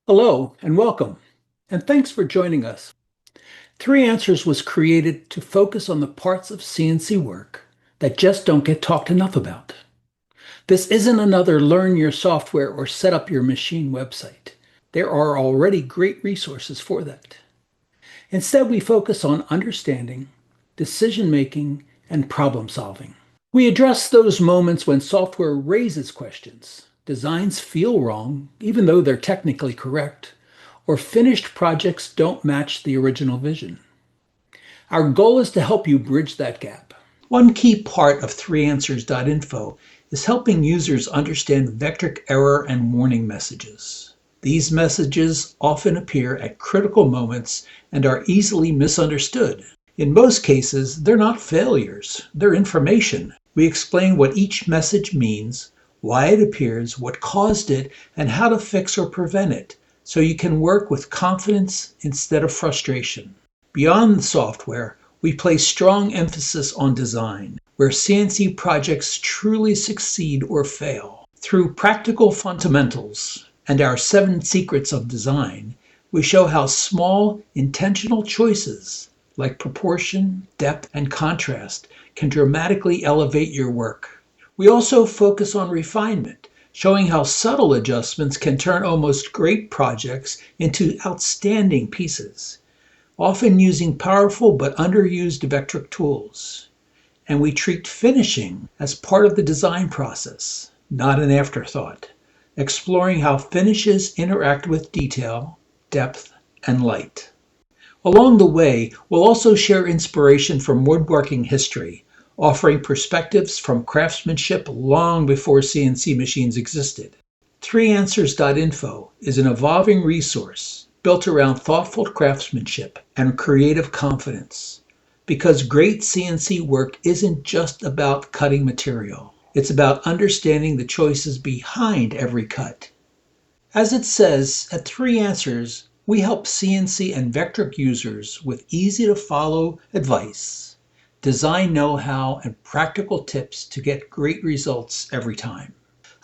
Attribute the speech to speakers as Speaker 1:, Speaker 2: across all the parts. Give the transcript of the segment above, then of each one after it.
Speaker 1: Hello and welcome, and thanks for joining us. 3Answers was created to focus on the parts of CNC work that just don't get talked enough about. This isn't another learn your software or set up your machine website. There are already great resources for that. Instead, we focus on understanding, decision making, and problem solving. We address those moments when software raises questions, designs feel wrong, even though they're technically correct, or finished projects don't match the original vision. Our goal is to help you bridge that gap. One key part of 3Answers.Info is helping users understand Vectric error and warning messages. These messages often appear at critical moments and are easily misunderstood. In most cases, they're not failures, they're information. We explain what each message means, why it appears, what caused it, and how to fix or prevent it, so you can work with confidence instead of frustration. Beyond the software, we place strong emphasis on design, where CNC projects truly succeed or fail. Through practical fundamentals and our 7 secrets of design, we show how small, intentional choices like proportion, depth, and contrast can dramatically elevate your work. We also focus on refinement, showing how subtle adjustments can turn almost great projects into outstanding pieces, often using powerful but underused Vectric tools. And we treat finishing as part of the design process, not an afterthought, exploring how finishes interact with detail, depth, and light. Along the way, we'll also share inspiration from woodworking history, offering perspectives from craftsmanship long before CNC machines existed. 3Answers.Info is an evolving resource built around thoughtful craftsmanship and creative confidence, because great CNC work isn't just about cutting material. It's about understanding the choices behind every cut. As it says at 3Answers, we help CNC and Vectric users with easy-to-follow advice, design know-how, and practical tips to get great results every time.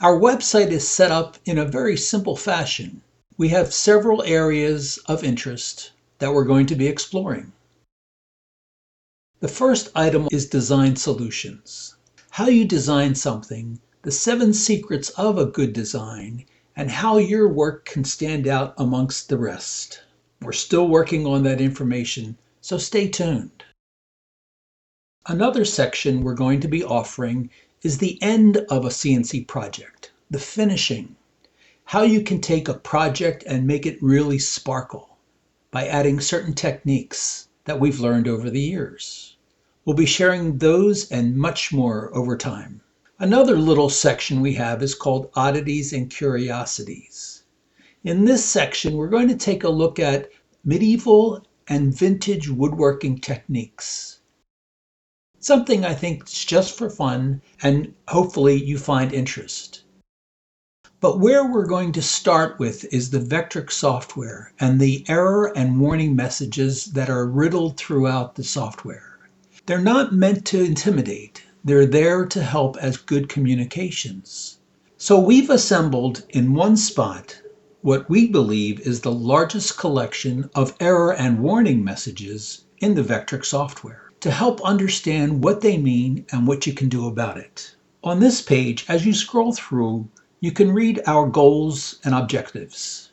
Speaker 1: Our website is set up in a very simple fashion. We have several areas of interest that we're going to be exploring. The first item is design solutions. How you design something, the 7 secrets of a good design, and how your work can stand out amongst the rest. We're still working on that information, so stay tuned. Another section we're going to be offering is the end of a CNC project, the finishing. How you can take a project and make it really sparkle by adding certain techniques that we've learned over the years. We'll be sharing those and much more over time. Another little section we have is called Oddities and Curiosities. In this section, we're going to take a look at medieval and vintage woodworking techniques. Something I think is just for fun, and hopefully you find interest. But where we're going to start with is the Vectric software and the error and warning messages that are riddled throughout the software. They're not meant to intimidate. They're there to help as good communications. So we've assembled in one spot what we believe is the largest collection of error and warning messages in the Vectric software to help understand what they mean and what you can do about it. On this page, as you scroll through, you can read our goals and objectives.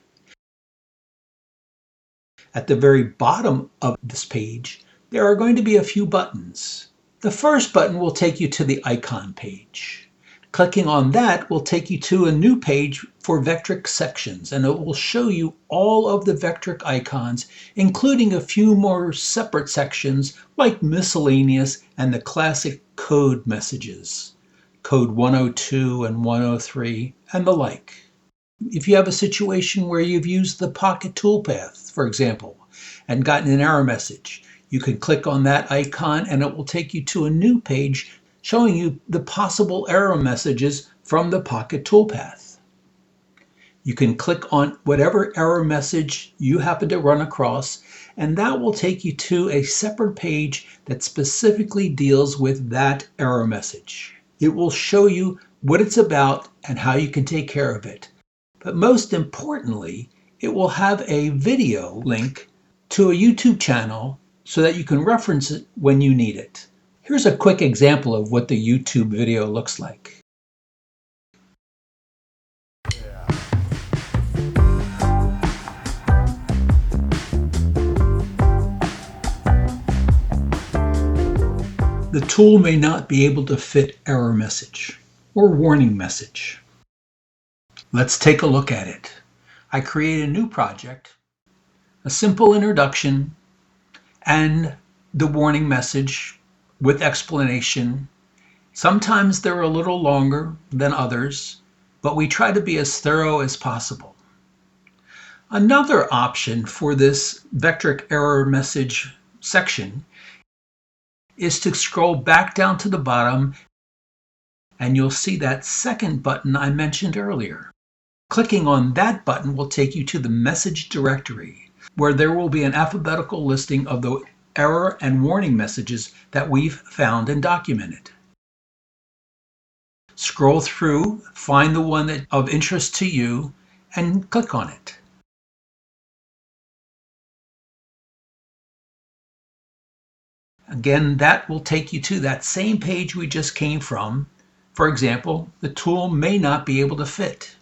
Speaker 1: At the very bottom of this page, there are going to be a few buttons. The first button will take you to the icon page. Clicking on that will take you to a new page for Vectric sections, and it will show you all of the Vectric icons, including a few more separate sections like miscellaneous and the classic code messages, code 102 and 103, and the like. If you have a situation where you've used the pocket toolpath, for example, and gotten an error message, you can click on that icon and it will take you to a new page showing you the possible error messages from the pocket toolpath. You can click on whatever error message you happen to run across, and that will take you to a separate page that specifically deals with that error message. It will show you what it's about and how you can take care of it. But most importantly, it will have a video link to a YouTube channel so that you can reference it when you need it. Here's a quick example of what the YouTube video looks like. The tool may not be able to fit error message or warning message. Let's take a look at it. I create a new project, a simple introduction, and the warning message with explanation. Sometimes they're a little longer than others, but we try to be as thorough as possible. Another option for this Vectric error message section is to scroll back down to the bottom and you'll see that second button I mentioned earlier. Clicking on that button will take you to the message directory, where there will be an alphabetical listing of the error and warning messages that we've found and documented. Scroll through, find the one that's of interest to you, and click on it. Again, that will take you to that same page we just came from. For example, the tool may not be able to fit.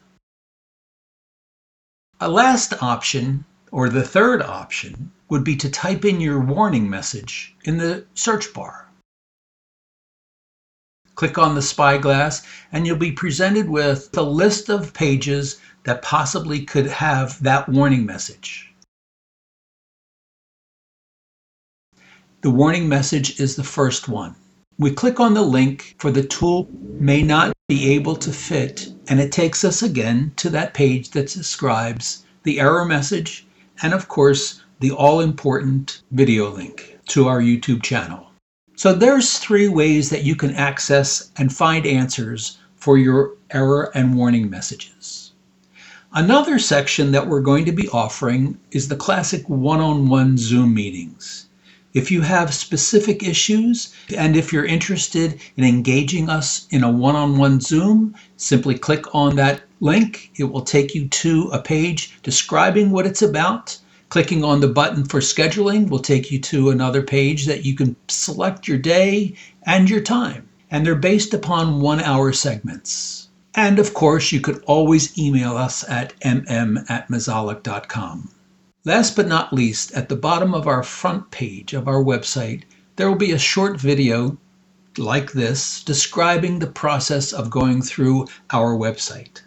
Speaker 1: A last option, or the third option, would be to type in your warning message in the search bar. Click on the spyglass and you'll be presented with a list of pages that possibly could have that warning message. The warning message is the first one. We click on the link for the tool may not be able to fit, and it takes us again to that page that describes the error message and, of course, the all-important video link to our YouTube channel. So there's 3 ways that you can access and find answers for your error and warning messages. Another section that we're going to be offering is the classic one-on-one Zoom meetings. If you have specific issues and if you're interested in engaging us in a one-on-one Zoom, simply click on that link. It will take you to a page describing what it's about. Clicking on the button for scheduling will take you to another page that you can select your day and your time. And they're based upon 1-hour segments. And of course, you could always email us at mm@mazalik.com. Last but not least, at the bottom of our front page of our website, there will be a short video like this describing the process of going through our website.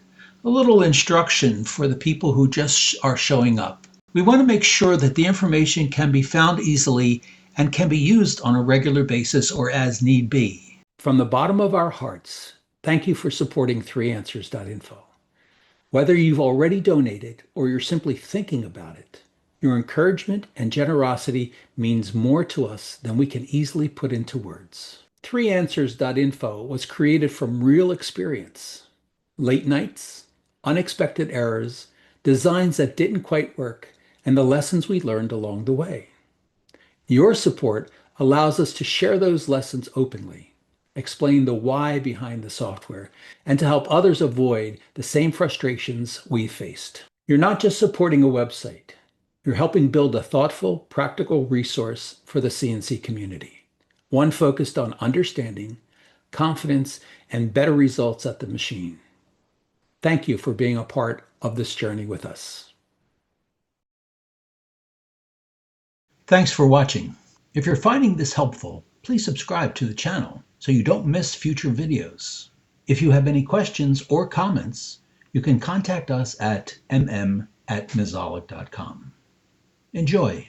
Speaker 1: A little instruction for the people who just are showing up. We want to make sure that the information can be found easily and can be used on a regular basis or as need be. From the bottom of our hearts, thank you for supporting 3Answers.Info. Whether you've already donated or you're simply thinking about it, your encouragement and generosity means more to us than we can easily put into words. 3Answers.Info was created from real experience. Late nights, unexpected errors, designs that didn't quite work, and the lessons we learned along the way. Your support allows us to share those lessons openly, explain the why behind the software, and to help others avoid the same frustrations we faced. You're not just supporting a website. You're helping build a thoughtful, practical resource for the CNC community, one focused on understanding, confidence, and better results at the machine. Thank you for being a part of this journey with us. Thanks for watching. If you're finding this helpful, please subscribe to the channel so you don't miss future videos. If you have any questions or comments, you can contact us at mm@mazalik.com. Enjoy.